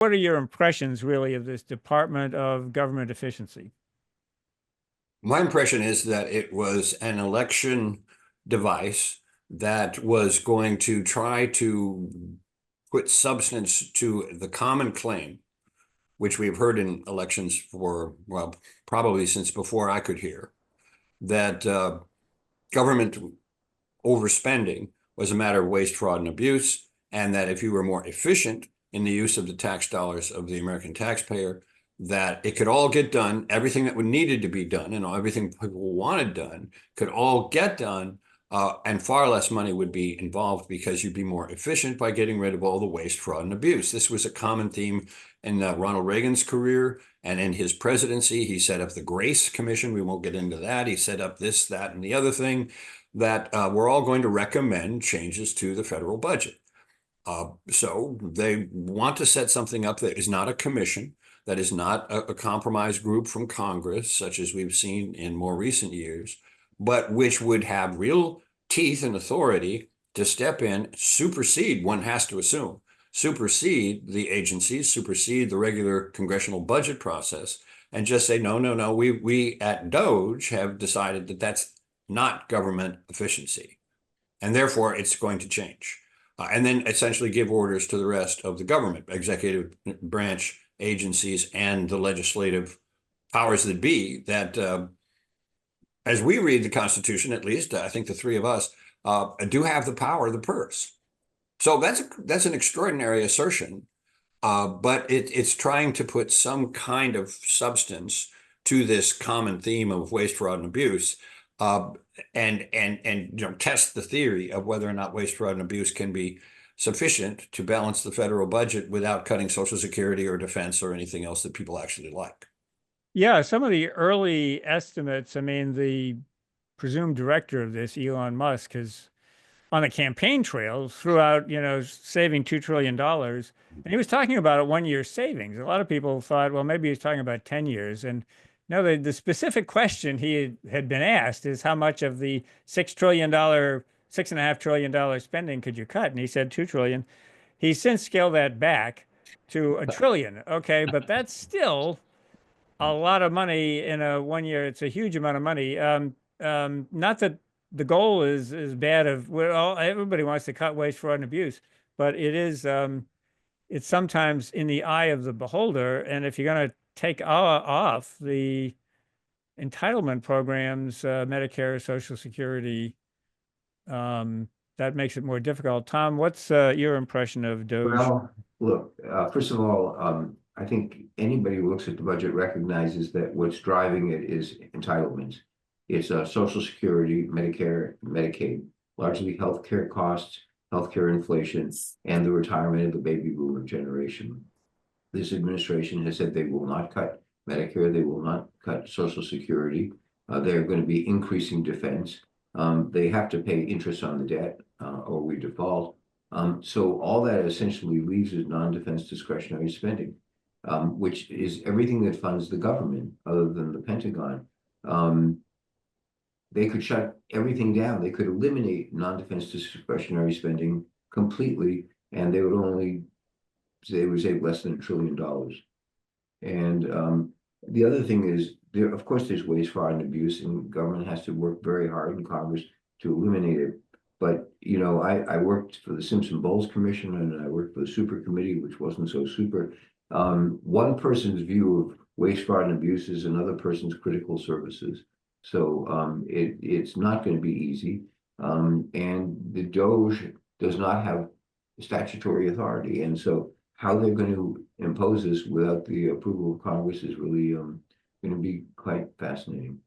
What are your impressions really of this Department of Government Efficiency? My impression is that it was an election device that was going to try to put substance to the common claim, which we've heard in elections for, well, probably since before I could hear, that government overspending was a matter of waste, fraud, and abuse, and that if you were more efficient in the use of the tax dollars of the American taxpayer, that it could all get done, everything that needed to be done, and everything people wanted done could all get done, and far less money would be involved because you'd be more efficient by getting rid of all the waste, fraud, and abuse. This was a common theme in Ronald Reagan's career, and in his presidency, he set up the Grace Commission. We won't get into that. He set up this, that, and the other thing that we're all going to recommend changes to the federal budget. So they want to set something up that is not a commission, that is not a compromise group from Congress, such as we've seen in more recent years, but which would have real teeth and authority to step in, supersede, one has to assume, supersede the agencies, supersede the regular congressional budget process, and just say, no, no, no, we at DOGE have decided that that's not government efficiency, and therefore it's going to change. And then essentially give orders to the rest of the government, executive branch agencies, and the legislative powers that be, that as we read the Constitution, at least, I think the three of us do have the power of the purse. So that's an extraordinary assertion, but it's trying to put some kind of substance to this common theme of waste, fraud, and abuse, and test the theory of whether or not waste, fraud, and abuse can be sufficient to balance the federal budget without cutting Social Security or defense or anything else that people actually like. Yeah, some of the early estimates, I mean, the presumed director of this, Elon Musk, has on the campaign trail threw out, saving $2 trillion. And he was talking about a 1 year savings. A lot of people thought, well, maybe he's talking about 10 years. And no, the specific question he had been asked is how much of the $6 trillion, $6.5 trillion spending could you cut? And he said 2 trillion. He's since scaled that back to a trillion. Okay, but that's still a lot of money in a 1 year. It's a huge amount of money. Not that the goal is bad everybody wants to cut waste, fraud, and abuse, but it's sometimes in the eye of the beholder. And if you're going to take off the entitlement programs, Medicare, Social Security, that makes it more difficult. Tom, what's your impression of DOGE? Well, look, first of all, I think anybody who looks at the budget recognizes that what's driving it is entitlements. It's Social Security, Medicare, Medicaid, largely healthcare costs, healthcare inflation, and the retirement of the baby boomer generation. This administration has said they will not cut Medicare, they will not cut Social Security. They're going to be increasing defense. They have to pay interest on the debt or we default. So all that essentially leaves is non-defense discretionary spending, which is everything that funds the government other than the Pentagon. They could shut everything down. They could eliminate non-defense discretionary spending completely, and they would save less than $1 trillion. And the other thing is, of course, there's waste, fraud, and abuse, and government has to work very hard in Congress to eliminate it. But, I worked for the Simpson-Bowles Commission, and I worked for the Super Committee, which wasn't so super. One person's view of waste, fraud, and abuse is another person's critical services. So it's not going to be easy. And the DOGE does not have statutory authority. And so how they're going to impose this without the approval of Congress is really going to be quite fascinating.